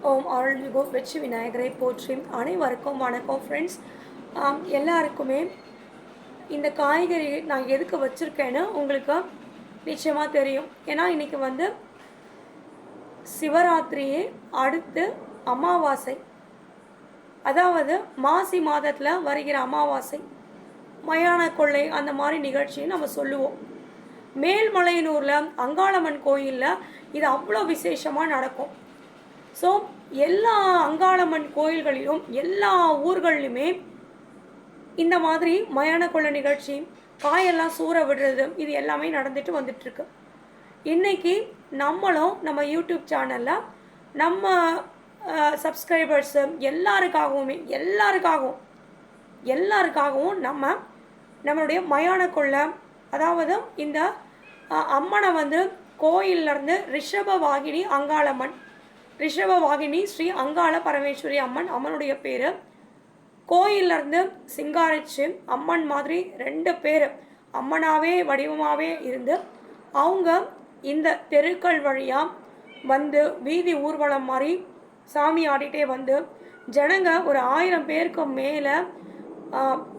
ஓம் அருள்மிகு வெற்றி விநாயகரை போற்றி. அனைவருக்கும் வணக்கம் ஃப்ரெண்ட்ஸ். எல்லாருக்குமே இந்த காய்கறி நான் எதுக்கு வச்சுருக்கேன்னு உங்களுக்கு நிச்சயமாக தெரியும். ஏன்னா இன்றைக்கி வந்து சிவராத்திரியே அடுத்து அமாவாசை, அதாவது மாசி மாதத்தில் வருகிற அமாவாசை, மயான கொள்ளை அந்த மாதிரி நிகழ்ச்சியை நம்ம சொல்லுவோம். மேல்மலையனூரில் அங்காளம்மன் கோயிலில் இது அவ்வளோ விசேஷமாக நடக்கும். ஸோ எல்லா அங்காளம்மன் கோயில்களிலும் எல்லா ஊர்கள்லையுமே இந்த மாதிரி மயான கொள்ளை நிகழ்ச்சி, காயெல்லாம் சூற விடுறது, இது எல்லாமே நடந்துட்டு வந்துட்டுருக்கு. இன்றைக்கி நம்மளும் நம்ம யூடியூப் சேனலில் நம்ம சப்ஸ்கிரைபர்ஸு எல்லாருக்காகவும் நம்மளுடைய மயான கொள்ளை, அதாவது இந்த அம்மனை வந்து கோயிலேருந்து ரிஷபவாகினி ஸ்ரீ அங்காள பரமேஸ்வரி அம்மனுடைய பேர். கோயிலேருந்து சிங்காரிச்சு அம்மன் மாதிரி 2 பேர் அம்மனாகவே வடிவமாகவே இருந்து அவங்க இந்த தெருக்கள் வழியாக வந்து வீதி ஊர்வலம் மாதிரி சாமி ஆடிட்டே வந்து ஜனங்க ஒரு 1000 பேருக்கு மேலே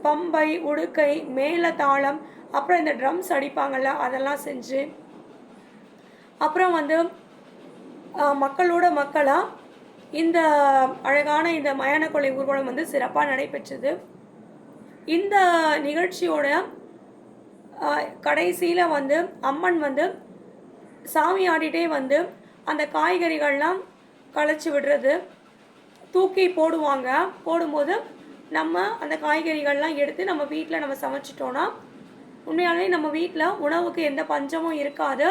பம்பை, உடுக்கை, மேல தாளம், அப்புறம் இந்த ட்ரம்ஸ் அடிப்பாங்கள்ல அதெல்லாம் செஞ்சு, அப்புறம் வந்து மக்களோட மக்களாக இந்த அழகான இந்த மயான கொள்ளை ஊர்வலம் வந்து சிறப்பாக நடைபெற்றது. இந்த நிகழ்ச்சியோட கடைசியில் வந்து அம்மன் வந்து சாமி ஆடிட்டே வந்து அந்த காய்கறிகள்லாம் களைச்சி விடுறது, தூக்கி போடுவாங்க. போடும்போது நம்ம அந்த காய்கறிகள்லாம் எடுத்து நம்ம வீட்டில் நம்ம சமைச்சிட்டோன்னா உண்மையாகவே நம்ம வீட்டில் உணவுக்கு எந்த பஞ்சமும் இருக்காது.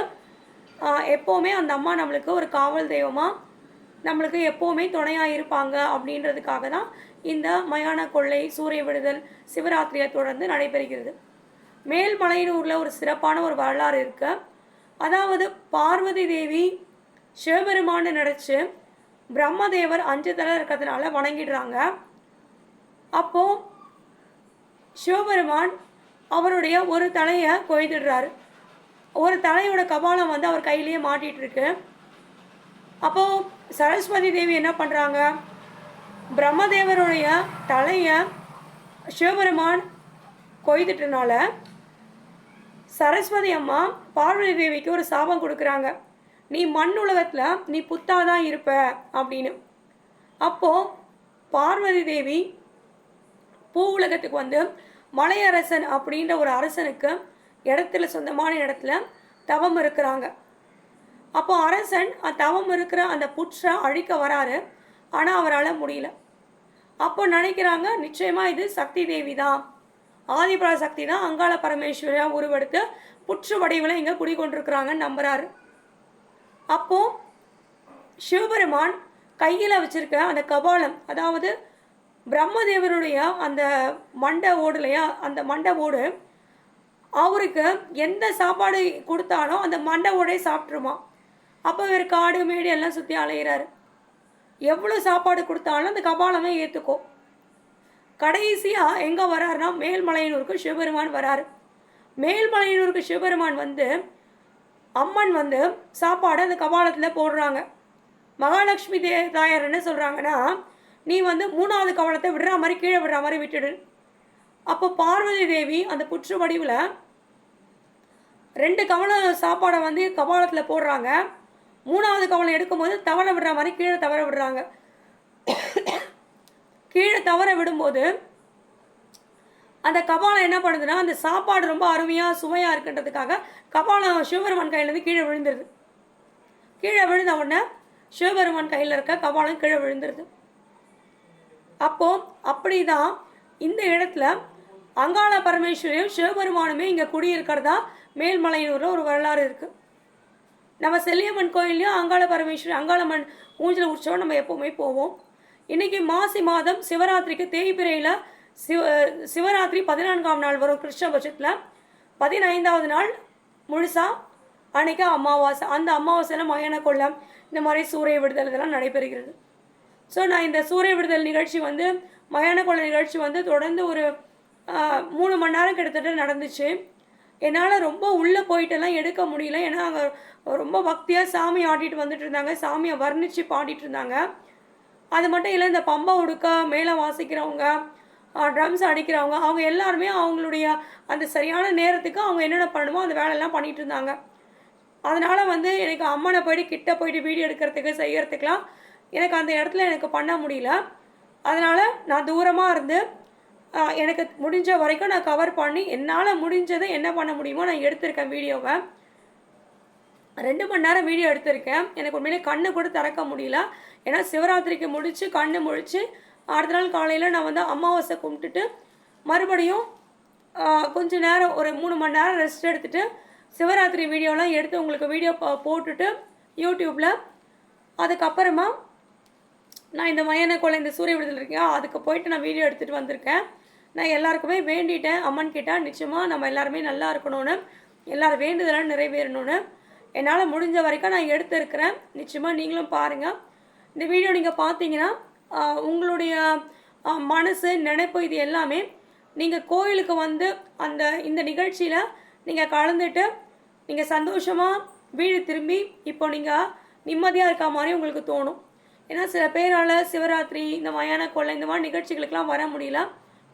எப்போவுமே அந்த அம்மா நம்மளுக்கு ஒரு காவல் தெய்வமாக நம்மளுக்கு எப்போவுமே துணையாக இருப்பாங்க. அப்படின்றதுக்காக தான் இந்த மயான கொள்ளை, சூரிய விடுதல் சிவராத்திரியை தொடர்ந்து நடைபெறுகிறது. மேல்மலையனூரில் ஒரு சிறப்பான ஒரு வரலாறு இருக்குது. அதாவது பார்வதி தேவி சிவபெருமானை நினச்சி பிரம்மதேவர் 5 தலை இருக்கிறதுனால வணங்கிடுறாங்க. அப்போது சிவபெருமான் அவருடைய ஒரு தலையை கொய்திடுறாரு. ஒரு தலையோட கபாலம் வந்து அவர் கையிலேயே மாட்டிகிட்டு இருக்கு. அப்போது சரஸ்வதி தேவி என்ன பண்ணுறாங்க, பிரம்மதேவருடைய தலையை சிவபெருமான் கொய்துட்டனால சரஸ்வதி அம்மா பார்வதி தேவிக்கு ஒரு சாபம் கொடுக்குறாங்க, நீ மண் உலகத்தில் நீ புத்தாதான் இருப்ப அப்படின்னு. அப்போது பார்வதி தேவி பூ உலகத்துக்கு வந்து மலையரசன் அப்படின்ற ஒரு அரசனுக்கு சொந்தமான இடத்துல தவம் இருக்கிறாங்க. அப்போ அரசன் தவம் இருக்கிற அந்த புற்றை அழிக்க வராரு. ஆனால் அவரால் முடியல. அப்போ நினைக்கிறாங்க, நிச்சயமாக இது சக்தி தேவி தான், ஆதிபரா சக்தி தான் அங்காள பரமேஸ்வரியாக உருவெடுத்து புற்று வடிவில் இங்கே குடிக்கொண்டிருக்கிறாங்கன்னு நம்புறாரு. அப்போது சிவபெருமான் கையில் வச்சிருக்க அந்த கபாலம், அதாவது பிரம்மதேவருடைய அந்த மண்டை ஓடுலையா, அந்த மண்டை ஓடு அவருக்கு எந்த சாப்பாடு கொடுத்தாலும் அந்த மண்டை ஓடே சாப்பிட்ருமா. அப்போ இவர் காடு மேடு எல்லாம் சுற்றி அலைகிறாரு. எவ்வளோ சாப்பாடு கொடுத்தாலும் அந்த கபாலமே ஏற்றுக்கும். கடைசியாக எங்கே வராருன்னா மேல்மலையனூருக்கு சிவபெருமான் வராரு. மேல்மலையனூருக்கு சிவபெருமான் வந்து அம்மன் வந்து சாப்பாடு அந்த கபாலத்தில் போடுறாங்க. மகாலட்சுமி தாயார் என்ன சொல்கிறாங்கன்னா, நீ வந்து 3வது கபாலத்தை விடுற மாதிரி கீழே விடுற மாதிரி விட்டுடு. அப்போ பார்வதி தேவி அந்த புற்று வடிவில் 2 கவலை சாப்பாடை வந்து கபாலத்தில் போடுறாங்க. 3வது கவலை எடுக்கும்போது தவற விடுற மாதிரி கீழே தவற விடுறாங்க. கீழே தவற விடும்போது அந்த கபாலம் என்ன பண்ணுதுன்னா, அந்த சாப்பாடு ரொம்ப அருமையாக சுவையாக இருக்குன்றதுக்காக கபாலம் சிவபெருமான் கையிலேருந்து கீழே விழுந்துருது. கீழே விழுந்த உடனே சிவபெருமான் கையில் இருக்க கபாலம் கீழே விழுந்துருது. அப்போது அப்படி தான் இந்த இடத்துல அங்காள பரமேஸ்வரியும் சிவபெருமானுமே இங்கே குடியிருக்கிறதா மேல்மலையனூரில் ஒரு வரலாறு இருக்குது. நம்ம செல்லியம்மன் கோயிலையும் அங்காள பரமேஸ்வரி, அங்காளம்மன் ஊஞ்சல் உற்சவம் நம்ம எப்போவுமே போவோம். இன்றைக்கி மாசி மாதம் சிவராத்திரிக்கு தேய்பிரையில் சிவராத்திரி 14ஆம் நாள் வரும். கிருஷ்ணபட்சத்தில் 15வது நாள் முழுசாக அன்றைக்கி அமாவாசை. அந்த அமாவாசையில் மயான கொள்ளை, இந்த மாதிரி சூரிய விடுதல் இதெல்லாம் நடைபெறுகிறது. ஸோ நான் இந்த சூரிய விடுதல் நிகழ்ச்சி வந்து மயான கொள்ளை நிகழ்ச்சி வந்து தொடர்ந்து ஒரு 3 மணி நேரம் கிட்டத்தட்ட நடந்துச்சு. என்னால் ரொம்ப உள்ளே போயிட்டெல்லாம் எடுக்க முடியல. ஏன்னா அங்கே ரொம்ப பக்தியாக சாமி ஆடிட்டு வந்துட்டு இருந்தாங்க, சாமியை வர்ணித்து பாடிட்டு இருந்தாங்க. அது மட்டும் இல்லை, இந்த பம்பை உடுக்க மேலே வாசிக்கிறவங்க, ட்ரம்ஸ் அடிக்கிறவங்க, அவங்க எல்லாருமே அவங்களுடைய அந்த சரியான நேரத்துக்கு அவங்க என்னென்ன பண்ணணுமோ அந்த வேலையெல்லாம் பண்ணிகிட்டு இருந்தாங்க. அதனால் வந்து எனக்கு அம்மனை போய்ட்டு கிட்ட போய்ட்டு வீடியோ எடுக்கிறதுக்கு செய்கிறதுக்கெலாம் எனக்கு அந்த இடத்துல எனக்கு பண்ண முடியல. அதனால் நான் தூரமாக இருந்து எனக்கு முடிஞ்ச வரைக்கும் நான் கவர் பண்ணி என்னால் முடிஞ்சதை என்ன பண்ண முடியுமோ நான் எடுத்திருக்கேன் வீடியோவை. 2 மணி நேரம் வீடியோ எடுத்திருக்கேன். எனக்கு உண்மையிலே கண்ணு கூட திறக்க முடியல. ஏன்னா சிவராத்திரிக்கு முடித்து கண்ணு முழித்து அடுத்த நாள் காலையில் நான் வந்து அமாவாசை கும்பிட்டுட்டு மறுபடியும் கொஞ்சம் நேரம் ஒரு 3 மணி நேரம் ரெஸ்ட் எடுத்துகிட்டு சிவராத்திரி வீடியோலாம் எடுத்து உங்களுக்கு வீடியோ போட்டுட்டு யூடியூப்பில் அதுக்கப்புறமா நான் இந்த மயான கொலை இந்த சூரிய விடுதல் இருக்கேன் அதுக்கு போயிட்டு நான் வீடியோ எடுத்துகிட்டு வந்திருக்கேன். நான் எல்லாருக்குமே வேண்டிட்டேன், அம்மன் கேட்டால் நிச்சயமாக நம்ம எல்லாருமே நல்லா இருக்கணும்னு, எல்லோரும் வேண்டுதலாம் நிறைவேறணும்னு. என்னால் முடிஞ்ச வரைக்கும் நான் எடுத்துருக்கிறேன். நிச்சயமாக நீங்களும் பாருங்கள். இந்த வீடியோ நீங்கள் பார்த்தீங்கன்னா உங்களுடைய மனசு நினைப்பு இது எல்லாமே நீங்கள் கோயிலுக்கு வந்து இந்த நிகழ்ச்சியில் நீங்கள் கலந்துட்டு நீங்கள் சந்தோஷமாக வீடு திரும்பி இப்போ நீங்கள் நிம்மதியாக இருக்க மாதிரி உங்களுக்கு தோணும். ஏன்னா சில பேரால் சிவராத்திரி இந்த மயான கொள்ளை இந்த மாதிரி நிகழ்ச்சிகளுக்கெலாம் வர முடியல.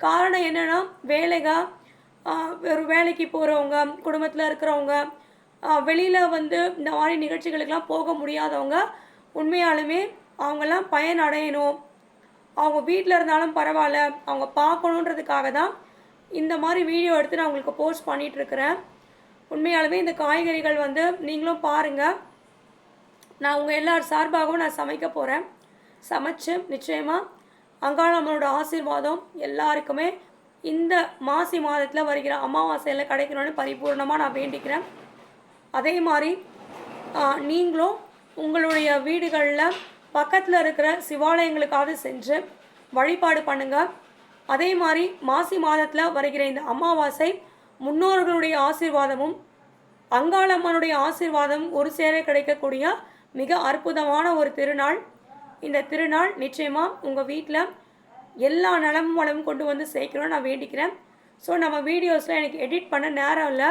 காரணம் என்னென்னா ஒரு வேலைக்கு போகிறவங்க, குடும்பத்தில் இருக்கிறவங்க, வெளியில் வந்து இந்த மாதிரி நிகழ்ச்சிகளுக்கெலாம் போக முடியாதவங்க உண்மையாலுமே அவங்கெல்லாம் பயன் அடையணும், அவங்க வீட்டில் இருந்தாலும் பரவாயில்ல அவங்க பார்க்கணுன்றதுக்காக தான் இந்த மாதிரி வீடியோ எடுத்து நான் உங்களுக்கு போஸ்ட் பண்ணிகிட்ருக்கிறேன். உண்மையாலுமே இந்த காய்கறிகள் வந்து நீங்களும் பாருங்கள். நான் உங்கள் எல்லார் சார்பாகவும் நான் சமைக்க போகிறேன். சமைச்சு நிச்சயமாக அங்காளம்மனோட ஆசீர்வாதம் எல்லாருக்குமே இந்த மாசி மாதத்தில் வருகிற அமாவாசையில் கிடைக்கணும்னு பரிபூர்ணமாக நான் வேண்டிக்கிறேன். அதே மாதிரி நீங்களும் உங்களுடைய வீடுகளில் பக்கத்தில் இருக்கிற சிவாலயங்களுக்காவது சென்று வழிபாடு பண்ணுங்கள். அதே மாதிரி மாசி மாதத்தில் வருகிற இந்த அமாவாசை முன்னோர்களுடைய ஆசீர்வாதமும் அங்காளம்மனுடைய ஆசீர்வாதம் ஒரு சேர கிடைக்கக்கூடிய மிக அற்புதமான ஒரு திருநாள். இந்த திருநாள் நிச்சயமாக உங்கள் வீட்டில் எல்லா நலமும் வளமும் கொண்டு வந்து சேர்க்கணும்னு நான் வேண்டிக்கிறேன். ஸோ நம்ம வீடியோஸில் எனக்கு எடிட் பண்ண நேரம் இல்லை,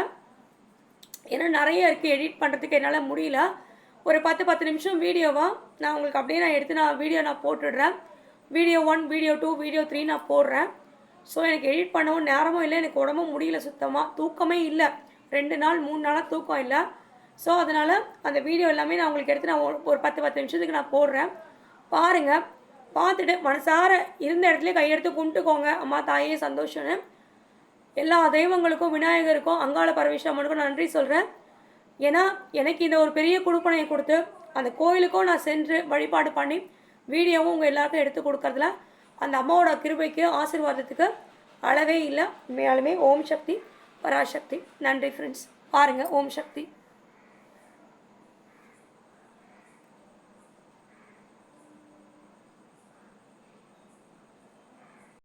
ஏன்னா நிறைய இருக்குது, எடிட் பண்ணுறதுக்கு என்னால் முடியல. ஒரு 10 நிமிஷம் வீடியோவாக நான் உங்களுக்கு அப்படியே நான் எடுத்து நான் போட்டுடுறேன். வீடியோ 1, வீடியோ 2, வீடியோ 3 நான் போடுறேன். ஸோ எனக்கு எடிட் பண்ணவும் நேரமும் இல்லை, எனக்கு உடம்பும் முடியல, சுத்தமாக தூக்கமே இல்லை, 2 நாள் 3 நாளாக தூக்கம் இல்லை. ஸோ அதனால் அந்த வீடியோ எல்லாமே நான் உங்களுக்கு எடுத்து நான் ஒரு 10 நிமிஷத்துக்கு நான் போடுறேன். பாருங்கள், பார்த்துட்டு மனசார இருந்த இடத்துல கையெடுத்து கும்பிட்டுக்கோங்க. அம்மா தாயே சந்தோஷம்னு எல்லா தெய்வங்களுக்கும், விநாயகருக்கும், அங்காள பரமேஸ்வரனுக்கும் நன்றி சொல்கிறேன். ஏன்னா எனக்கு இந்த ஒரு பெரிய கொடுப்பனையை கொடுத்து அந்த கோயிலுக்கும் நான் சென்று வழிபாடு பண்ணி வீடியோவும் உங்கள் எல்லாருக்கும் எடுத்து கொடுக்கறதுல அந்த அம்மாவோட கிருபைக்கு ஆசீர்வாதத்துக்கு அளவே இல்லை. உண்மையாலுமே ஓம் சக்தி பராசக்தி. நன்றி ஃப்ரெண்ட்ஸ். பாருங்கள், ஓம் சக்தி.